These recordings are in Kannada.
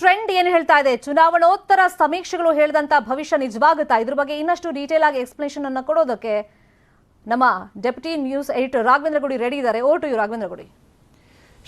ಟ್ರೆಂಡ್ ಏನು ಹೇಳ್ತಾ ಇದೆ? ಚುನಾವಣೋತ್ತರ ಸಮೀಕ್ಷೆಗಳು ಹೇಳಿದಂತ ಭವಿಷ್ಯ ನಿಜವಾಗುತ್ತಾ? ಇದ್ರ ಬಗ್ಗೆ ಇನ್ನಷ್ಟು ಡೀಟೇಲ್ ಆಗಿ ಎಕ್ಸ್ಪ್ಲನೇಷನ್ ಅನ್ನು ಕೊಡೋದಕ್ಕೆ ನಮ್ಮ ಡೆಪ್ಯೂಟಿ ನ್ಯೂಸ್ ಎಡಿಟರ್ ರಾಘವೇಂದ್ರ ಗುಡಿ ರೆಡಿ ಇದ್ದಾರೆ. ಓಟು ಯು ರಾಘವೇಂದ್ರ ಗುಡಿ.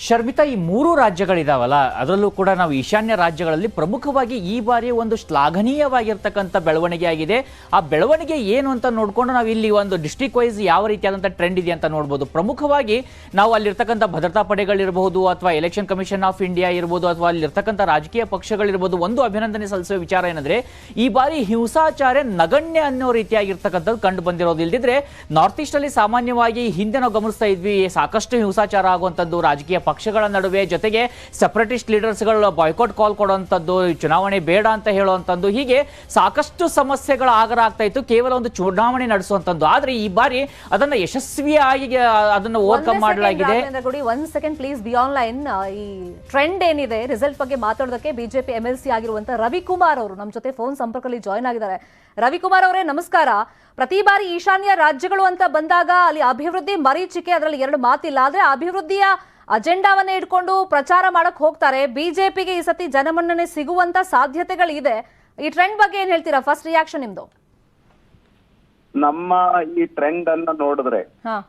ಶರ್ಮಿತಾ, ಈ ಮೂರು ರಾಜ್ಯಗಳಿದಾವಲ್ಲ, ಅದರಲ್ಲೂ ಕೂಡ ನಾವು ಈಶಾನ್ಯ ರಾಜ್ಯಗಳಲ್ಲಿ ಪ್ರಮುಖವಾಗಿ ಈ ಬಾರಿ ಒಂದು ಶ್ಲಾಘನೀಯವಾಗಿರ್ತಕ್ಕಂಥ ಬೆಳವಣಿಗೆ ಆಗಿದೆ. ಆ ಬೆಳವಣಿಗೆ ಏನು ಅಂತ ನೋಡಿಕೊಂಡು ನಾವು ಇಲ್ಲಿ ಒಂದು ಡಿಸ್ಟ್ರಿಕ್ಟ್ ವೈಸ್ ಯಾವ ರೀತಿಯಾದಂಥ ಟ್ರೆಂಡ್ ಇದೆ ಅಂತ ನೋಡ್ಬೋದು. ಪ್ರಮುಖವಾಗಿ ನಾವು ಅಲ್ಲಿರ್ತಕ್ಕಂಥ ಭದ್ರತಾ ಪಡೆಗಳಿರ್ಬೋದು ಅಥವಾ ಎಲೆಕ್ಷನ್ ಕಮಿಷನ್ ಆಫ್ ಇಂಡಿಯಾ ಇರ್ಬೋದು ಅಥವಾ ಅಲ್ಲಿರ್ತಕ್ಕಂಥ ರಾಜಕೀಯ ಪಕ್ಷಗಳಿರ್ಬೋದು, ಒಂದು ಅಭಿನಂದನೆ ಸಲ್ಲಿಸುವ ವಿಚಾರ ಏನಂದ್ರೆ ಈ ಬಾರಿ ಹಿಂಸಾಚಾರ ನಗಣ್ಯ ಅನ್ನೋ ರೀತಿಯಾಗಿರ್ತಕ್ಕಂಥದ್ದು ಕಂಡು ಬಂದಿರೋದು. ಇಲ್ದಿದ್ರೆ ನಾರ್ತ್ ಈಸ್ಟ್ ಅಲ್ಲಿ ಸಾಮಾನ್ಯವಾಗಿ ಹಿಂದೆ ನಾವು ಗಮನಿಸ್ತಾ ಇದ್ವಿ, ಸಾಕಷ್ಟು ಹಿಂಸಾಚಾರ ಆಗುವಂಥದ್ದು ರಾಜಕೀಯ ಪಕ್ಷಗಳ ನಡುವೆ, ಜೊತೆಗೆ ಸೆಪರೇಟಿಸ್ಟ್ ಲೀಡರ್ಸ್ಗಳ ಬಾಯ್ಕಾಟ್ ಕಾಲ್ ಕೊಡುವಂಥದ್ದು, ಚುನಾವಣೆ ಬೇಡ ಅಂತ ಹೇಳುವಂಥದ್ದು, ಹೀಗೆ ಸಾಕಷ್ಟು ಸಮಸ್ಯೆಗಳ ಆಗರ ಆಗ್ತಾ ಇತ್ತು ಕೇವಲ ಒಂದು ಚುನಾವಣೆ ನಡೆಸುವಂಥದ್ದು. ಆದ್ರೆ ಈ ಬಾರಿ ಅದನ್ನ ಯಶಸ್ವಿಯಾಗಿ ಅದನ್ನು ಓವರ್ಕಮ್ ಮಾಡಲಾಗಿದೆ. ಒಂದ್ ಸೆಕೆಂಡ್ ಪ್ಲೀಸ್, ಬಿ ಆನ್ಲೈನ್. ಈ ಟ್ರೆಂಡ್ ಏನಿದೆ ರಿಸಲ್ಟ್ ಬಗ್ಗೆ ಮಾತಾಡೋದಕ್ಕೆ ಬಿಜೆಪಿ MLC ಆಗಿರುವಂತ ರವಿಕುಮಾರ್ ಅವರು ನಮ್ಮ ಜೊತೆ ಫೋನ್ ಸಂಪರ್ಕದಲ್ಲಿ ಜಾಯ್ನ್ ಆಗಿದ್ದಾರೆ. ರವಿಕುಮಾರ್ ಅವರೇ ನಮಸ್ಕಾರ. ಪ್ರತಿ ಬಾರಿ ಈಶಾನ್ಯ ರಾಜ್ಯಗಳು ಅಂತ ಬಂದಾಗ ಅಲ್ಲಿ ಅಭಿವೃದ್ಧಿ ಮರೀಚಿಕೆ, ಅದರಲ್ಲಿ ಎರಡು ಮಾತಿಲ್ಲ. ಆದ್ರೆ ಅಭಿವೃದ್ಧಿಯ ಅಜೆಂಡಾವನ್ನೇ ಇಟ್ಕೊಂಡು ಪ್ರಚಾರ ಮಾಡಕ್ ಹೋಗ್ತಾರೆ. ಬಿಜೆಪಿಗೆ ಈ ಸತಿ ಜನಮನ್ನಣೆ ಸಿಗುವಂತ ಸಾಧ್ಯತೆಗಳಿದೆ. ಈ ಟ್ರೆಂಡ್ ಬಗ್ಗೆ ಏನ್ ಹೇಳ್ತೀರಾ? ಫಸ್ಟ್ ರಿಯಾಕ್ಷನ್ ನಿಮ್ದು. ನಮ್ಮ ಈ ಟ್ರೆಂಡ್ ಅನ್ನ ನೋಡಿದ್ರೆ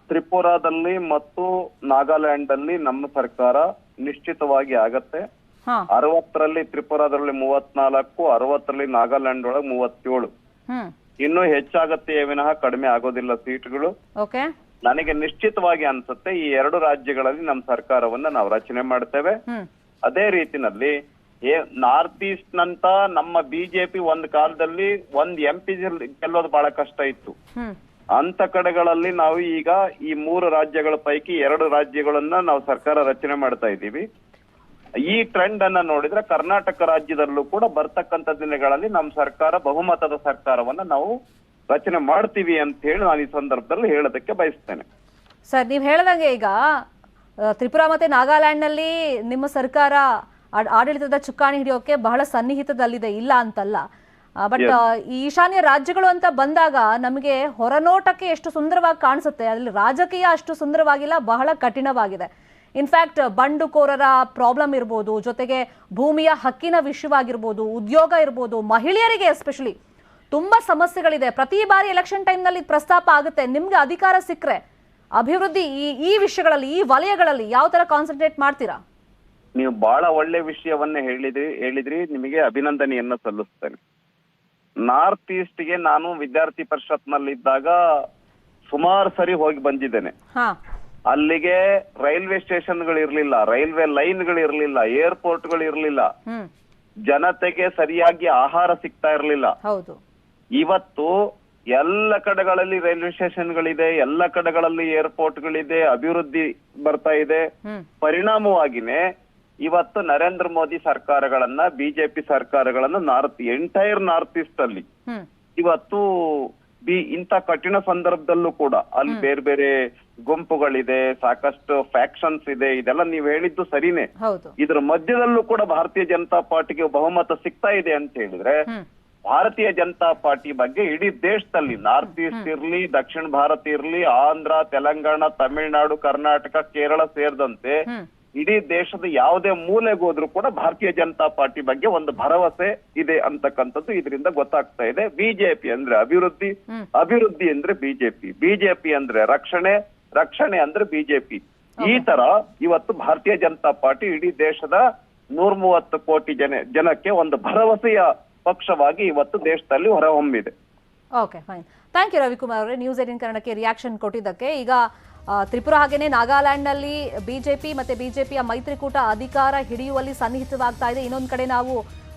ತ್ರಿಪುರಾದಲ್ಲಿ ಮತ್ತು ನಾಗಾಲ್ಯಾಂಡ್ ಅಲ್ಲಿ ನಮ್ಮ ಸರ್ಕಾರ ನಿಶ್ಚಿತವಾಗಿ ಆಗತ್ತೆ. 60ರಲ್ಲಿ ತ್ರಿಪುರಾದಲ್ಲಿ 34, 60ರಲ್ಲಿ ನಾಗಾಲ್ಯಾಂಡ್ ಒಳಗೆ 37. ಇನ್ನೂ ಹೆಚ್ಚಾಗತ್ತೆ ವಿನಃ ಕಡಿಮೆ ಆಗೋದಿಲ್ಲ ಸೀಟ್ಗಳು. ನನಗೆ ನಿಶ್ಚಿತವಾಗಿ ಅನ್ಸುತ್ತೆ ಈ ಎರಡು ರಾಜ್ಯಗಳಲ್ಲಿ ನಮ್ಮ ಸರ್ಕಾರವನ್ನ ನಾವು ರಚನೆ ಮಾಡ್ತೇವೆ. ಅದೇ ರೀತಿನಲ್ಲಿ ನಾರ್ತ್ ಈಸ್ಟ್ ನಂತ ನಮ್ಮ ಬಿಜೆಪಿ ಒಂದ್ ಕಾಲದಲ್ಲಿ ಒಂದ್ MP ಗೆಲ್ಲೋದು ಬಹಳ ಕಷ್ಟ ಇತ್ತು. ಅಂತ ಕಡೆಗಳಲ್ಲಿ ನಾವು ಈಗ ಈ 3 ರಾಜ್ಯಗಳ ಪೈಕಿ 2 ರಾಜ್ಯಗಳನ್ನ ನಾವು ಸರ್ಕಾರ ರಚನೆ ಮಾಡ್ತಾ ಇದ್ದೀವಿ. ಈ ಟ್ರೆಂಡ್ ಅನ್ನ ನೋಡಿದ್ರೆ ಕರ್ನಾಟಕ ರಾಜ್ಯದಲ್ಲೂ ಕೂಡ ಬರ್ತಕ್ಕಂಥ ದಿನಗಳಲ್ಲಿ ನಮ್ಮ ಸರ್ಕಾರ ಬಹುಮತದ ಸರ್ಕಾರವನ್ನ ನಾವು ರಚನೆ ಮಾಡ್ತೀವಿ ಅಂತ ಹೇಳಿ ನಾನು ಈ ಸಂದರ್ಭದಲ್ಲಿ ಹೇಳೋದಕ್ಕೆ ಬಯಸ್ತೇನೆ. ಸರ್, ನೀವು ಹೇಳ್ದಂಗೆ ಈಗ ತ್ರಿಪುರಾ ಮತ್ತೆ ನಾಗಾಲ್ಯಾಂಡ್ ನಲ್ಲಿ ನಿಮ್ಮ ಸರ್ಕಾರ ಆಡಳಿತದ ಚುಕ್ಕಾಣಿ ಹಿಡಿಯೋಕೆ ಬಹಳ ಸನ್ನಿಹಿತದಲ್ಲಿದೆ, ಇಲ್ಲ ಅಂತಲ್ಲ. ಬಟ್ ಈ ಈಶಾನ್ಯ ರಾಜ್ಯಗಳು ಅಂತ ಬಂದಾಗ ನಮಗೆ ಹೊರನೋಟಕ್ಕೆ ಎಷ್ಟು ಸುಂದರವಾಗಿ ಕಾಣಿಸುತ್ತೆ, ಅದ್ರಲ್ಲಿ ರಾಜಕೀಯ ಅಷ್ಟು ಸುಂದರವಾಗಿಲ್ಲ, ಬಹಳ ಕಠಿಣವಾಗಿದೆ. ಇನ್ಫ್ಯಾಕ್ಟ್ ಬಂಡುಕೋರರ ಪ್ರಾಬ್ಲಮ್ ಇರ್ಬೋದು, ಜೊತೆಗೆ ಭೂಮಿಯ ಹಕ್ಕಿನ ವಿಷಯವಾಗಿರ್ಬೋದು, ಉದ್ಯೋಗ ಇರ್ಬೋದು, ಮಹಿಳೆಯರಿಗೆ ಎಸ್ಪೆಷಲಿ ತುಂಬಾ ಸಮಸ್ಯೆಗಳಿದೆ. ಪ್ರತಿ ಬಾರಿ ಎಲೆಕ್ಷನ್ ಟೈಮ್ ನಲ್ಲಿ ಪ್ರಸ್ತಾಪ ಆಗುತ್ತೆ. ನಿಮ್ಗೆ ಅಧಿಕಾರ ಸಿಕ್ಕರೆ ಅಭಿವೃದ್ಧಿ ಈ ವಿಷಯಗಳಲ್ಲಿ, ಈ ವಲಯಗಳಲ್ಲಿ ಯಾವ ತರ ಕಾನ್ಸಂಟ್ರೇಟ್ ಮಾಡ್ತೀರಾ? ನೀವು ಬಹಳ ಒಳ್ಳೆ ವಿಷಯವನ್ನ ಹೇಳಿದ್ರಿ. ನಿಮಗೆ ಅಭಿನಂದನೆಯನ್ನ ಸಲ್ಲಿಸ್ತೇನೆ. ನಾರ್ತ್ ಈಸ್ಟ್ಗೆ ನಾನು ವಿದ್ಯಾರ್ಥಿ ಪರಿಷತ್ನಲ್ಲಿದ್ದಾಗ ಸುಮಾರು ಸರಿ ಹೋಗಿ ಬಂದಿದ್ದೇನೆ. ಅಲ್ಲಿಗೆ ರೈಲ್ವೆ ಸ್ಟೇಷನ್ಗಳು ಇರ್ಲಿಲ್ಲ, ರೈಲ್ವೆ ಲೈನ್ಗಳು ಇರ್ಲಿಲ್ಲ, ಏರ್ಪೋರ್ಟ್ಗಳು ಇರ್ಲಿಲ್ಲ, ಜನತೆಗೆ ಸರಿಯಾಗಿ ಆಹಾರ ಸಿಗ್ತಾ ಇರ್ಲಿಲ್ಲ. ಇವತ್ತು ಎಲ್ಲ ಕಡೆಗಳಲ್ಲಿ ರೈಲ್ವೆ ಸ್ಟೇಷನ್ಗಳಿದೆ, ಎಲ್ಲ ಕಡೆಗಳಲ್ಲಿ ಏರ್ಪೋರ್ಟ್ಗಳಿದೆ, ಅಭಿವೃದ್ಧಿ ಬರ್ತಾ ಇದೆ. ಪರಿಣಾಮವಾಗಿನೇ ಇವತ್ತು ನರೇಂದ್ರ ಮೋದಿ ಸರ್ಕಾರಗಳನ್ನ, ಬಿಜೆಪಿ ಸರ್ಕಾರಗಳನ್ನ ಎಂಟೈರ್ ನಾರ್ತ್ ಈಸ್ಟ್ ಅಲ್ಲಿ ಇವತ್ತು ಇಂಥ ಕಠಿಣ ಸಂದರ್ಭದಲ್ಲೂ ಕೂಡ ಅಲ್ಲಿ ಬೇರೆ ಬೇರೆ ಗುಂಪುಗಳಿದೆ, ಸಾಕಷ್ಟು ಫ್ಯಾಕ್ಷನ್ಸ್ ಇದೆ. ಇದೆಲ್ಲ ನೀವ್ ಹೇಳಿದ್ದು ಸರಿನೇ. ಇದ್ರ ಮಧ್ಯದಲ್ಲೂ ಕೂಡ ಭಾರತೀಯ ಜನತಾ ಪಾರ್ಟಿಗೆ ಬಹುಮತ ಸಿಗ್ತಾ ಇದೆ ಅಂತ ಹೇಳಿದ್ರೆ ಭಾರತೀಯ ಜನತಾ ಪಾರ್ಟಿ ಬಗ್ಗೆ ಇಡೀ ದೇಶದಲ್ಲಿ, ನಾರ್ತ್ ಈಸ್ಟ್ ಇರ್ಲಿ, ದಕ್ಷಿಣ ಭಾರತ ಇರ್ಲಿ, ಆಂಧ್ರ, ತೆಲಂಗಾಣ, ತಮಿಳುನಾಡು, ಕರ್ನಾಟಕ, ಕೇರಳ ಸೇರಿದಂತೆ ಇಡೀ ದೇಶದ ಯಾವುದೇ ಮೂಲೆಗೆ ಹೋದ್ರೂ ಕೂಡ ಭಾರತೀಯ ಜನತಾ ಪಾರ್ಟಿ ಬಗ್ಗೆ ಒಂದು ಭರವಸೆ ಇದೆ ಅಂತಕ್ಕಂಥದ್ದು ಇದರಿಂದ ಗೊತ್ತಾಗ್ತಾ ಇದೆ. ಬಿಜೆಪಿ ಅಂದ್ರೆ ಅಭಿವೃದ್ಧಿ, ಅಭಿವೃದ್ಧಿ ಅಂದ್ರೆ ಬಿಜೆಪಿ, ಬಿಜೆಪಿ ಅಂದ್ರೆ ರಕ್ಷಣೆ, ರಕ್ಷಣೆ ಅಂದ್ರೆ ಬಿಜೆಪಿ. ಈ ತರ ಇವತ್ತು ಭಾರತೀಯ ಜನತಾ ಪಾರ್ಟಿ ಇಡೀ ದೇಶದ 130 ಕೋಟಿ ಜನಕ್ಕೆ ಒಂದು ಭರವಸೆಯ ಪಕ್ಷವಾಗಿ ಇವತ್ತು ದೇಶದಲ್ಲಿ ಹೊರಹೊಮ್ಮಿದೆ. Okay, fine. Thank you Ravikumar ಅವರೇ, ನ್ಯೂಸ್ 18 ಕನ್ನಡಕ್ಕೆ ರಿಯಾಕ್ಷನ್ ಕೊಟ್ಟಿದ್ದಕ್ಕೆ. ಈಗ ತ್ರಿಪುರಾ ಹಾಗೇನೆ ನಾಗಾಲ್ಯಾಂಡ್ ನಲ್ಲಿ ಬಿಜೆಪಿ ಮತ್ತೆ ಬಿಜೆಪಿಯ ಮೈತ್ರಿಕೂಟ ಅಧಿಕಾರ ಹಿಡಿಯುವಲ್ಲಿ ಸನ್ನಿಹಿತವಾಗ್ತಾ ಇದೆ. ಇನ್ನೊಂದು ಕಡೆ ನಾವು